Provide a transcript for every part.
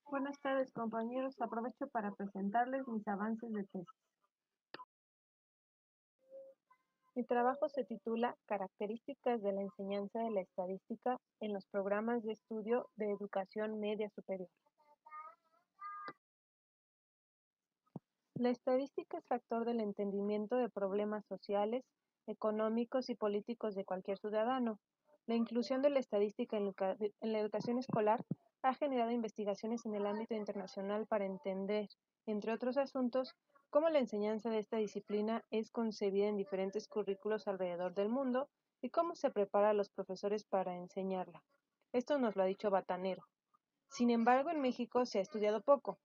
Buenas tardes, compañeros. Aprovecho para presentarles mis avances de tesis. Mi trabajo se titula Características de la enseñanza de la estadística en los programas de estudio de educación media superior. La estadística es factor del entendimiento de problemas sociales, económicos y políticos de cualquier ciudadano. La inclusión de la estadística en la educación escolar ha generado investigaciones en el ámbito internacional para entender, entre otros asuntos, cómo la enseñanza de esta disciplina es concebida en diferentes currículos alrededor del mundo y cómo se prepara a los profesores para enseñarla. Esto nos lo ha dicho Batanero. Sin embargo, en México se ha estudiado poco,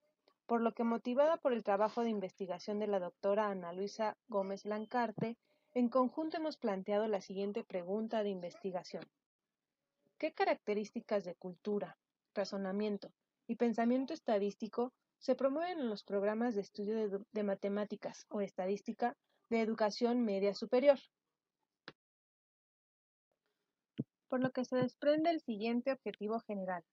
por lo que, motivada por el trabajo de investigación de la doctora Ana Luisa Gómez Lancarte, en conjunto hemos planteado la siguiente pregunta de investigación. ¿Qué características de cultura, razonamiento y pensamiento estadístico se promueven en los programas de estudio de matemáticas o estadística de educación media superior? Por lo que se desprende el siguiente objetivo general: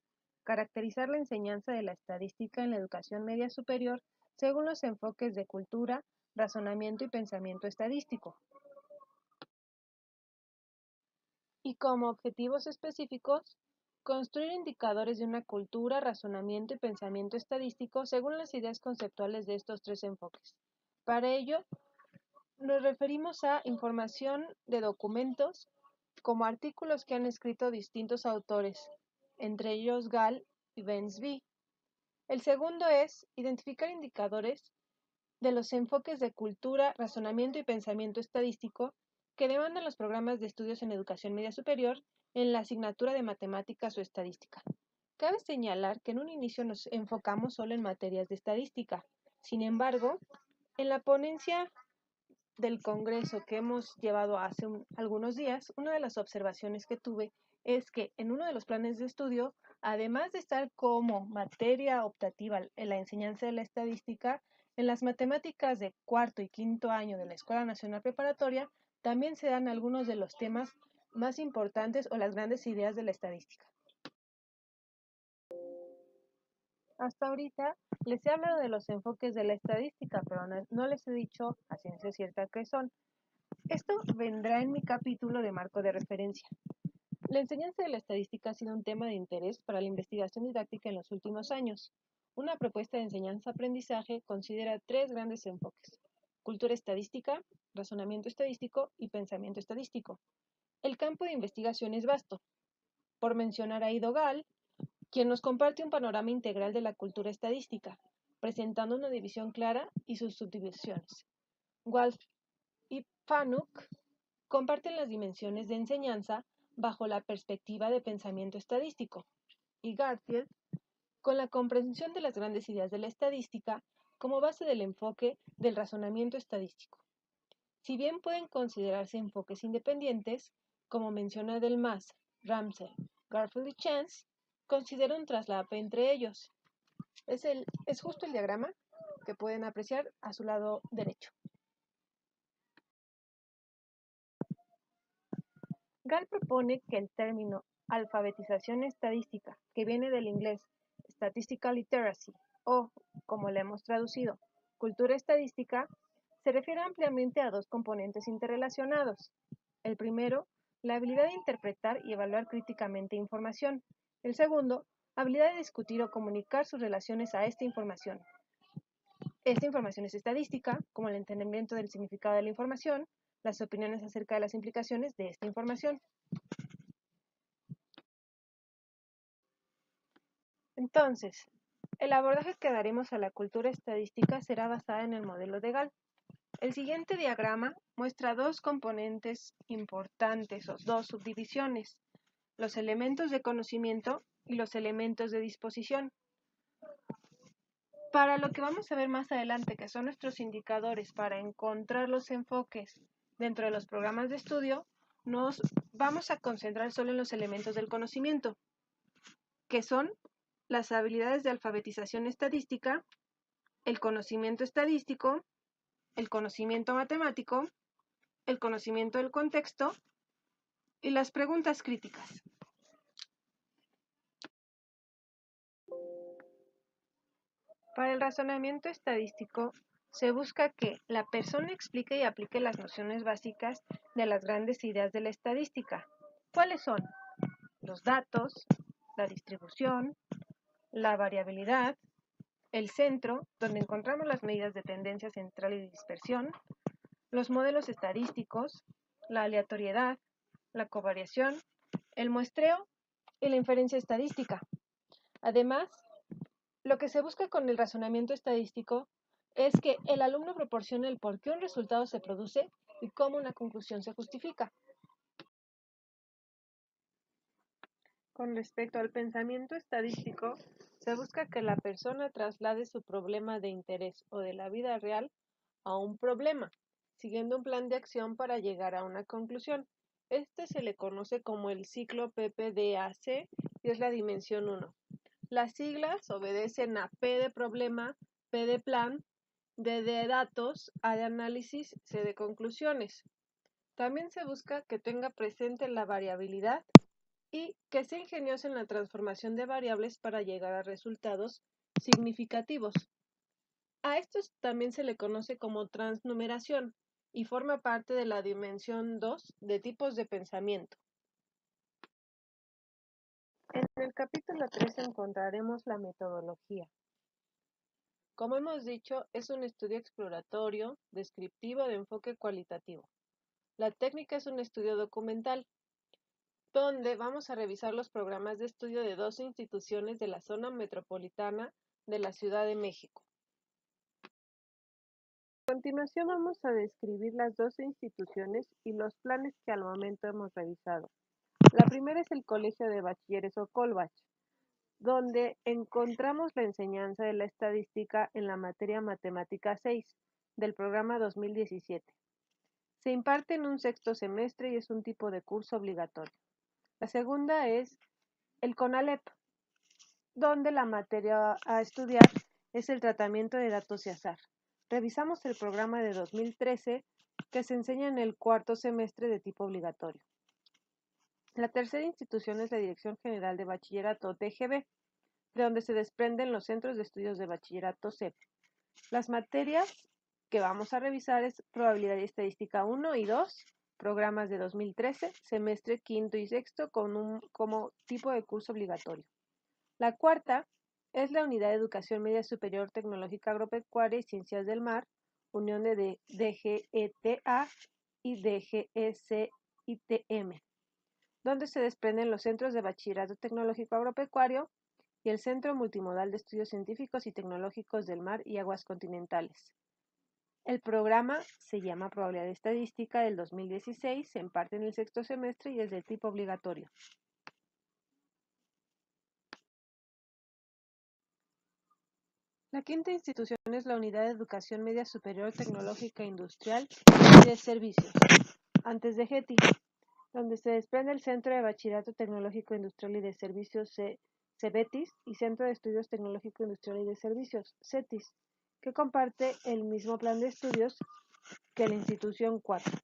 caracterizar la enseñanza de la estadística en la educación media superior según los enfoques de cultura, razonamiento y pensamiento estadístico. Y como objetivos específicos, construir indicadores de una cultura, razonamiento y pensamiento estadístico según las ideas conceptuales de estos tres enfoques. Para ello, nos referimos a información de documentos, como artículos que han escrito distintos autores, entre ellos Gall y Bensby. El segundo es identificar indicadores de los enfoques de cultura, razonamiento y pensamiento estadístico que demandan los programas de estudios en educación media superior en la asignatura de matemáticas o estadística. Cabe señalar que en un inicio nos enfocamos solo en materias de estadística. Sin embargo, en la ponencia del Congreso que hemos llevado hace algunos días, una de las observaciones que tuve es que en uno de los planes de estudio, además de estar como materia optativa en la enseñanza de la estadística, en las matemáticas de cuarto y quinto año de la Escuela Nacional Preparatoria, también se dan algunos de los temas más importantes o las grandes ideas de la estadística. Hasta ahorita les he hablado de los enfoques de la estadística, pero no les he dicho a ciencia cierta qué son. Esto vendrá en mi capítulo de marco de referencia. La enseñanza de la estadística ha sido un tema de interés para la investigación didáctica en los últimos años. Una propuesta de enseñanza-aprendizaje considera tres grandes enfoques: cultura estadística, razonamiento estadístico y pensamiento estadístico. El campo de investigación es vasto. Por mencionar a Ido Gall, quien nos comparte un panorama integral de la cultura estadística, presentando una división clara y sus subdivisiones. Walsh y Fanuc comparten las dimensiones de enseñanza bajo la perspectiva de pensamiento estadístico, y Garfield con la comprensión de las grandes ideas de la estadística como base del enfoque del razonamiento estadístico. Si bien pueden considerarse enfoques independientes, como menciona Delmas, Ramsey, Garfield y Chance, considera un traslape entre ellos. Es justo el diagrama que pueden apreciar a su lado derecho. Gall propone que el término alfabetización estadística, que viene del inglés statistical literacy o, como le hemos traducido, cultura estadística, se refiere ampliamente a dos componentes interrelacionados. El primero, la habilidad de interpretar y evaluar críticamente información. El segundo, habilidad de discutir o comunicar sus relaciones a esta información. Esta información es estadística, como el entendimiento del significado de la información, las opiniones acerca de las implicaciones de esta información. Entonces, el abordaje que daremos a la cultura estadística será basada en el modelo de Gall. El siguiente diagrama muestra dos componentes importantes o dos subdivisiones: los elementos de conocimiento y los elementos de disposición. Para lo que vamos a ver más adelante, que son nuestros indicadores para encontrar los enfoques dentro de los programas de estudio, nos vamos a concentrar solo en los elementos del conocimiento, que son las habilidades de alfabetización estadística, el conocimiento estadístico, el conocimiento matemático, el conocimiento del contexto y las preguntas críticas. Para el razonamiento estadístico, se busca que la persona explique y aplique las nociones básicas de las grandes ideas de la estadística. ¿Cuáles son? Los datos, la distribución, la variabilidad, el centro, donde encontramos las medidas de tendencia central y dispersión, los modelos estadísticos, la aleatoriedad, la covariación, el muestreo y la inferencia estadística. Además, lo que se busca con el razonamiento estadístico es que el alumno proporcione el por qué un resultado se produce y cómo una conclusión se justifica. Con respecto al pensamiento estadístico, se busca que la persona traslade su problema de interés o de la vida real a un problema, siguiendo un plan de acción para llegar a una conclusión. Este se le conoce como el ciclo PPDAC y es la dimensión 1. Las siglas obedecen a P de problema, P de plan, D de datos, A de análisis, C de conclusiones. También se busca que tenga presente la variabilidad y que sea ingenioso en la transformación de variables para llegar a resultados significativos. A estos también se le conoce como transnumeración y forma parte de la dimensión 2 de tipos de pensamiento. En el capítulo 3 encontraremos la metodología. Como hemos dicho, es un estudio exploratorio, descriptivo de enfoque cualitativo. La técnica es un estudio documental, donde vamos a revisar los programas de estudio de 12 instituciones de la zona metropolitana de la Ciudad de México. A continuación vamos a describir las 12 instituciones y los planes que al momento hemos revisado. La primera es el Colegio de Bachilleres o Colbach, donde encontramos la enseñanza de la estadística en la materia Matemática 6 del programa 2017. Se imparte en un sexto semestre y es un tipo de curso obligatorio. La segunda es el CONALEP, donde la materia a estudiar es el tratamiento de datos y azar. Revisamos el programa de 2013 que se enseña en el cuarto semestre de tipo obligatorio. La tercera institución es la Dirección General de Bachillerato, DGB, de donde se desprenden los centros de estudios de bachillerato CEP. Las materias que vamos a revisar es Probabilidad y Estadística 1 y 2, programas de 2013, semestre quinto y sexto como tipo de curso obligatorio. La cuarta es la Unidad de Educación Media Superior Tecnológica Agropecuaria y Ciencias del Mar, unión de DGETA y DGECITM, donde se desprenden los centros de Bachillerato Tecnológico Agropecuario y el Centro Multimodal de Estudios Científicos y Tecnológicos del Mar y Aguas Continentales. El programa se llama Probabilidad Estadística del 2016, se imparte en el sexto semestre y es de tipo obligatorio. La quinta institución es la Unidad de Educación Media Superior Tecnológica Industrial y de Servicios, antes de GETI, donde se desprende el Centro de Bachillerato Tecnológico Industrial y de Servicios CEBETIS y Centro de Estudios Tecnológico Industrial y de Servicios CETIS, que comparte el mismo plan de estudios que la institución 4.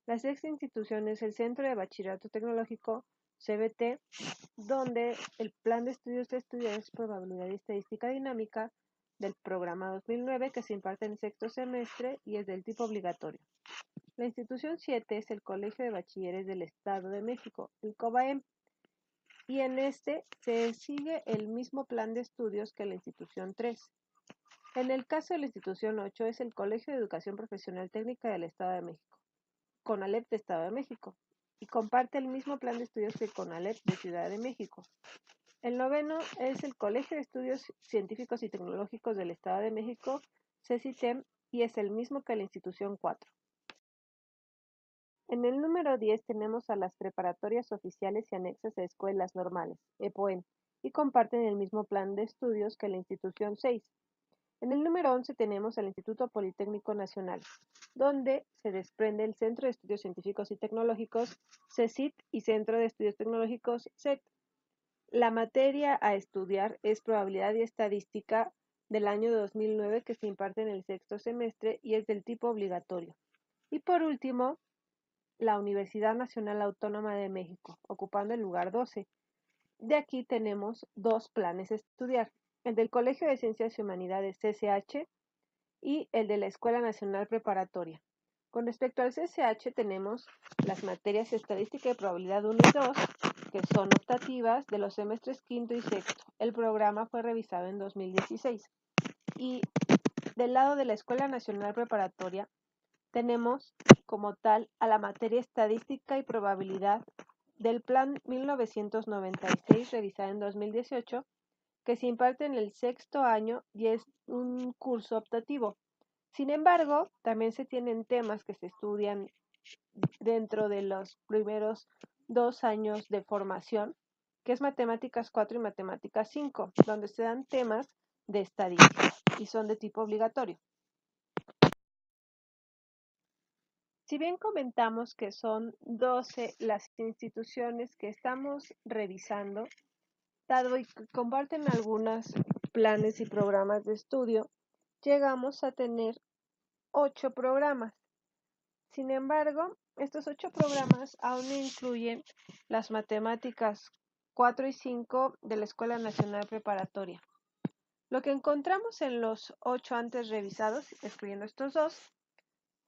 La sexta institución es el Centro de Bachillerato Tecnológico CBT, donde el plan de estudios de estudiar es Probabilidad y Estadística Dinámica del programa 2009 que se imparte en sexto semestre y es del tipo obligatorio. La institución 7 es el Colegio de Bachilleres del Estado de México, el COBAEM, y en este se sigue el mismo plan de estudios que la institución 3. En el caso de la institución 8 es el Colegio de Educación Profesional Técnica del Estado de México, CONALEP de Estado de México, y comparte el mismo plan de estudios que CONALEP de Ciudad de México. El noveno es el Colegio de Estudios Científicos y Tecnológicos del Estado de México, CECITEM, y es el mismo que la institución 4. En el número 10 tenemos a las preparatorias oficiales y anexas de escuelas normales, EPOEN, y comparten el mismo plan de estudios que la institución 6. En el número 11 tenemos al Instituto Politécnico Nacional, donde se desprende el Centro de Estudios Científicos y Tecnológicos, CECIT, y Centro de Estudios Tecnológicos, CET. La materia a estudiar es Probabilidad y Estadística del año 2009 que se imparte en el sexto semestre y es del tipo obligatorio. Y por último, la Universidad Nacional Autónoma de México, ocupando el lugar 12. De aquí tenemos dos planes a estudiar. el del Colegio de Ciencias y Humanidades CCH y el de la Escuela Nacional Preparatoria. Con respecto al CCH tenemos las materias Estadística y Probabilidad 1 y 2, que son optativas de los semestres quinto y sexto. El programa fue revisado en 2016. Y del lado de la Escuela Nacional Preparatoria tenemos como tal a la materia Estadística y Probabilidad del Plan 1996, revisada en 2018, que se imparte en el sexto año y es un curso optativo. Sin embargo, también se tienen temas que se estudian dentro de los primeros 2 años de formación, que es Matemáticas 4 y Matemáticas 5, donde se dan temas de estadística y son de tipo obligatorio. Si bien comentamos que son 12 las instituciones que estamos revisando, dado y que comparten algunos planes y programas de estudio, llegamos a tener 8 programas. Sin embargo, estos 8 programas aún no incluyen las matemáticas 4 y 5 de la Escuela Nacional Preparatoria. Lo que encontramos en los 8 antes revisados, excluyendo estos dos,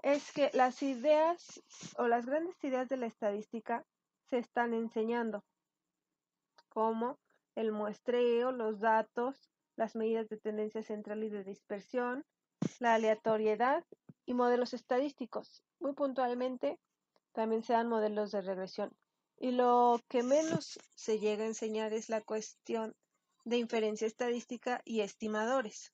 es que las ideas o las grandes ideas de la estadística se están enseñando, como el muestreo, los datos, las medidas de tendencia central y de dispersión, la aleatoriedad y modelos estadísticos. Muy puntualmente, también se dan modelos de regresión. Y lo que menos se llega a enseñar es la cuestión de inferencia estadística y estimadores.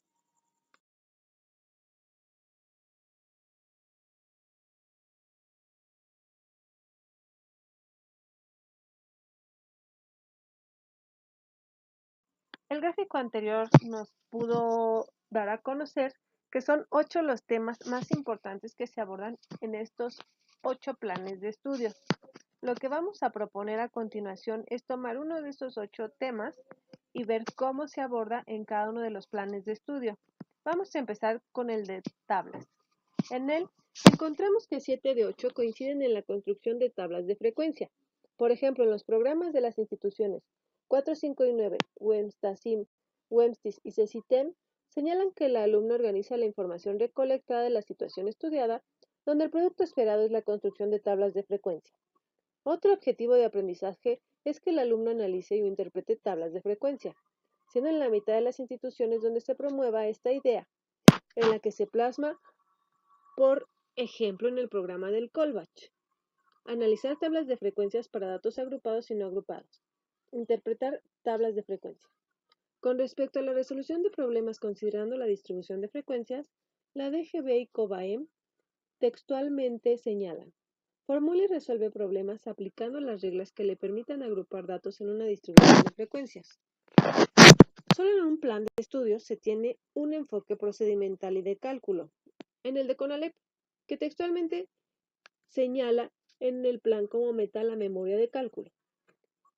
El gráfico anterior nos pudo dar a conocer que son 8 los temas más importantes que se abordan en estos 8 planes de estudio. Lo que vamos a proponer a continuación es tomar uno de esos 8 temas y ver cómo se aborda en cada uno de los planes de estudio. Vamos a empezar con el de tablas. En él encontramos que 7 de 8 coinciden en la construcción de tablas de frecuencia. Por ejemplo, en los programas de las instituciones 4, 5 y 9, WEMSTACIM, WEMSTIS y CECITEM, señalan que el alumno organiza la información recolectada de la situación estudiada, donde el producto esperado es la construcción de tablas de frecuencia. Otro objetivo de aprendizaje es que el alumno analice y interprete tablas de frecuencia, siendo en la mitad de las instituciones donde se promueva esta idea, en la que se plasma, por ejemplo, en el programa del Colbach. Analizar tablas de frecuencias para datos agrupados y no agrupados. Interpretar tablas de frecuencia. Con respecto a la resolución de problemas considerando la distribución de frecuencias, la DGB y COBAEM textualmente señalan: formula y resuelve problemas aplicando las reglas que le permitan agrupar datos en una distribución de frecuencias. Solo en un plan de estudios se tiene un enfoque procedimental y de cálculo, en el de CONALEP, que textualmente señala en el plan como meta la memoria de cálculo,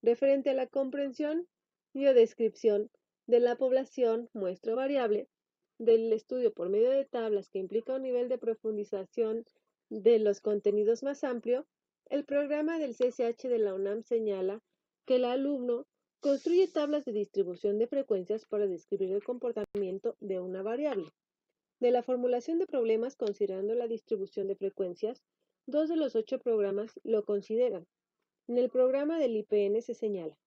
referente a la comprensión y o descripción de la población muestra variable del estudio por medio de tablas que implica un nivel de profundización de los contenidos más amplio. El programa del CCH de la UNAM señala que el alumno construye tablas de distribución de frecuencias para describir el comportamiento de una variable. De la formulación de problemas considerando la distribución de frecuencias, 2 de los 8 programas lo consideran. En el programa del IPN se señala: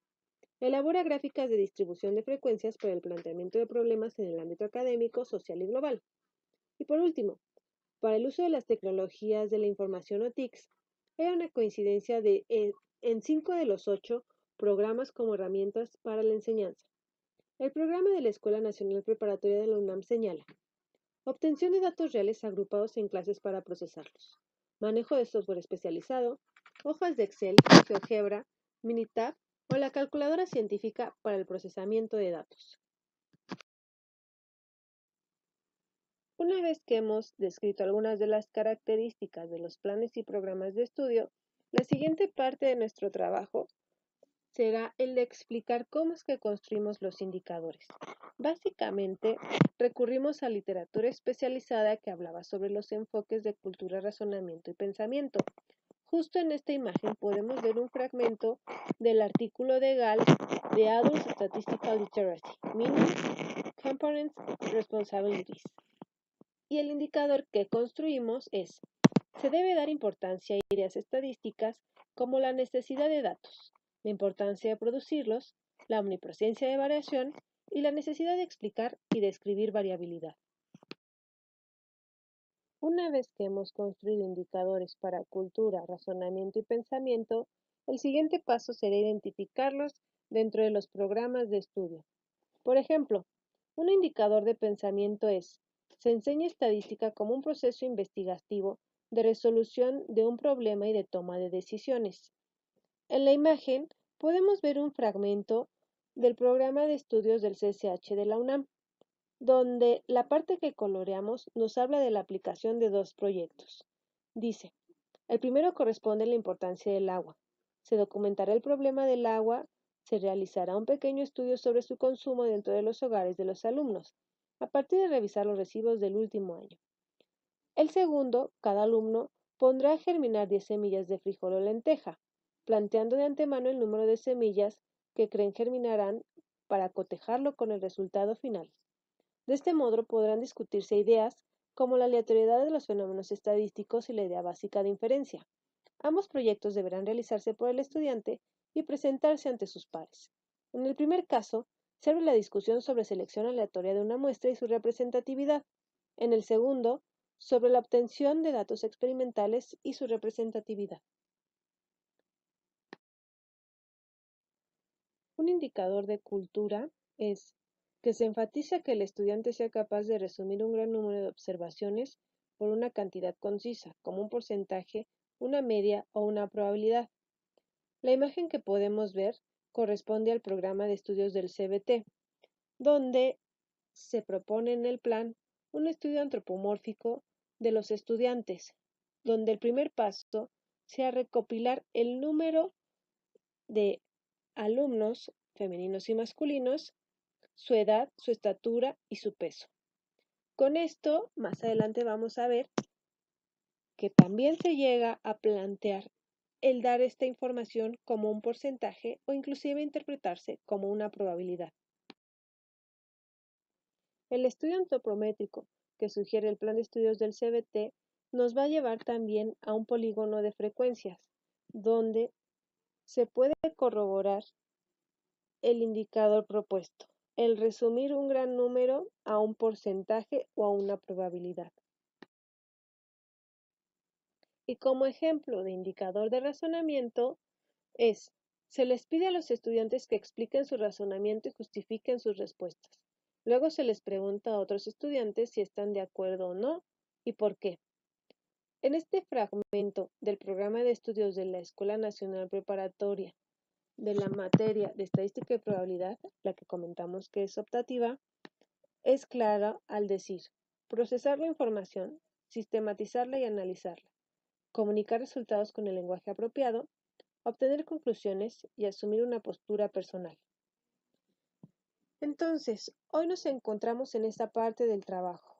elabora gráficas de distribución de frecuencias para el planteamiento de problemas en el ámbito académico, social y global. Y por último, para el uso de las tecnologías de la información o TICs, hay una coincidencia en 5 de los 8 programas como herramientas para la enseñanza. El programa de la Escuela Nacional Preparatoria de la UNAM señala: obtención de datos reales agrupados en clases para procesarlos, manejo de software especializado, hojas de Excel, GeoGebra, Minitab o la calculadora científica para el procesamiento de datos. Una vez que hemos descrito algunas de las características de los planes y programas de estudio, la siguiente parte de nuestro trabajo será el de explicar cómo es que construimos los indicadores. Básicamente, recurrimos a literatura especializada que hablaba sobre los enfoques de cultura, razonamiento y pensamiento, Justo en esta imagen podemos ver un fragmento del artículo de Gall de Adult Statistical Literacy, Meaning, Components, Responsibilities. Y el indicador que construimos es: se debe dar importancia a ideas estadísticas como la necesidad de datos, la importancia de producirlos, la omnipresencia de variación y la necesidad de explicar y describir variabilidad. Una vez que hemos construido indicadores para cultura, razonamiento y pensamiento, el siguiente paso será identificarlos dentro de los programas de estudio. Por ejemplo, un indicador de pensamiento es: se enseña estadística como un proceso investigativo de resolución de un problema y de toma de decisiones. En la imagen podemos ver un fragmento del programa de estudios del CCH de la UNAM, donde la parte que coloreamos nos habla de la aplicación de dos proyectos. Dice: el primero corresponde a la importancia del agua. Se documentará el problema del agua, se realizará un pequeño estudio sobre su consumo dentro de los hogares de los alumnos, a partir de revisar los recibos del último año. El segundo, cada alumno pondrá a germinar 10 semillas de frijol o lenteja, planteando de antemano el número de semillas que creen germinarán para cotejarlo con el resultado final. De este modo podrán discutirse ideas como la aleatoriedad de los fenómenos estadísticos y la idea básica de inferencia. Ambos proyectos deberán realizarse por el estudiante y presentarse ante sus pares. En el primer caso, se abre la discusión sobre selección aleatoria de una muestra y su representatividad. En el segundo, sobre la obtención de datos experimentales y su representatividad. Un indicador de cultura es que se enfatiza que el estudiante sea capaz de resumir un gran número de observaciones por una cantidad concisa, como un porcentaje, una media o una probabilidad. La imagen que podemos ver corresponde al programa de estudios del CBT, donde se propone en el plan un estudio antropomórfico de los estudiantes, donde el primer paso sea recopilar el número de alumnos femeninos y masculinos, su edad, su estatura y su peso. Con esto, más adelante vamos a ver que también se llega a plantear el dar esta información como un porcentaje o inclusive interpretarse como una probabilidad. El estudio antropométrico que sugiere el plan de estudios del CBT nos va a llevar también a un polígono de frecuencias, donde se puede corroborar el indicador propuesto, el resumir un gran número a un porcentaje o a una probabilidad. Y como ejemplo de indicador de razonamiento es: se les pide a los estudiantes que expliquen su razonamiento y justifiquen sus respuestas. Luego se les pregunta a otros estudiantes si están de acuerdo o no y por qué. En este fragmento del programa de estudios de la Escuela Nacional Preparatoria de la materia de estadística y probabilidad, la que comentamos que es optativa, es clara al decir: procesar la información, sistematizarla y analizarla, comunicar resultados con el lenguaje apropiado, obtener conclusiones y asumir una postura personal. Entonces, hoy nos encontramos en esta parte del trabajo,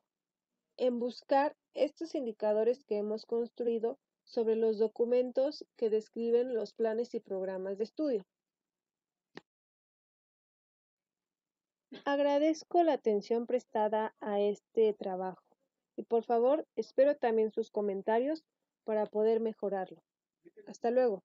en buscar estos indicadores que hemos construido sobre los documentos que describen los planes y programas de estudio. Agradezco la atención prestada a este trabajo y por favor espero también sus comentarios para poder mejorarlo. Hasta luego.